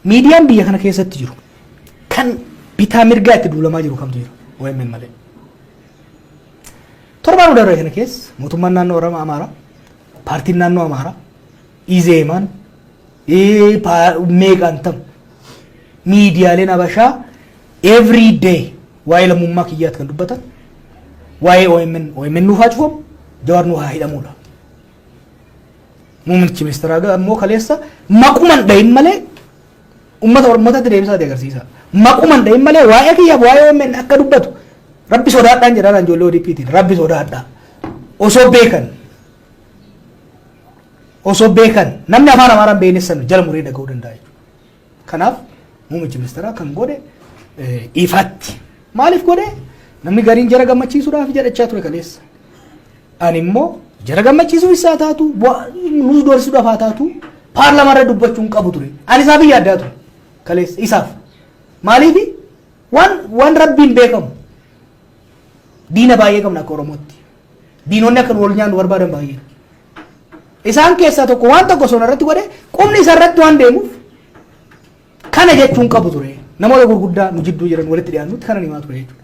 miidiyaan biyya kana keessatti jiru kan bitaa mirgaa itti duulamaa jiru kamtu jira OMN malee. Torbaan darbe kana keessa mootummaan naannoo Oromoo Amaaraa, paartiin naannoo Amaaraa, Izeemaan, meeqaan tam miidiyaaleen Habashaa every day waa'ee lammummaa kiyyaatti kan dubbatan waa'ee OMN nuuf haa cufamu, Jawaar nuuf haa hidhamudha. Muummichi ministeeraa ammoo kaleessa maquman dhahin malee ummata deebisaa agarsiisa. Maquman dhahin malee waa'ee kiyyaaf waa'ee OMN akka dubbatu rabbi sodaadhaan jedhaan ijoollee ODP'tiin rabbi sodaadhaa osoo beekan namni afaan Amaaraan beeksisaan jala muree dhaga'uu danda'a jechuudha. Kanaaf muummichi ministeeraa kan godhe ifaatti maaliif godhe namni gariin jara gammachiisuudhaaf jedhachaa ture kaleessa. Ani immoo jara gammachiisuu isaa taatu nus doorsuudhaaf haa taatu paarlaamaa dubbachuun qabu ture. Ani isaaf yaaddaa ture kaleessa isaaf maaliif waan rabbiin beekamu diina baay'ee qabna akka Oromootti. Diinonni akka wal nyaannu barbaadan baay'ee. Isaan keessaa tokko waan tokko osoo irratti godhe qubni isaa irratti waan deemuuf kana jechuun qabu ture. Namoota gurguddaa nu jidduu jiran walitti dhiyaanutti kana himaa ture jechuudha.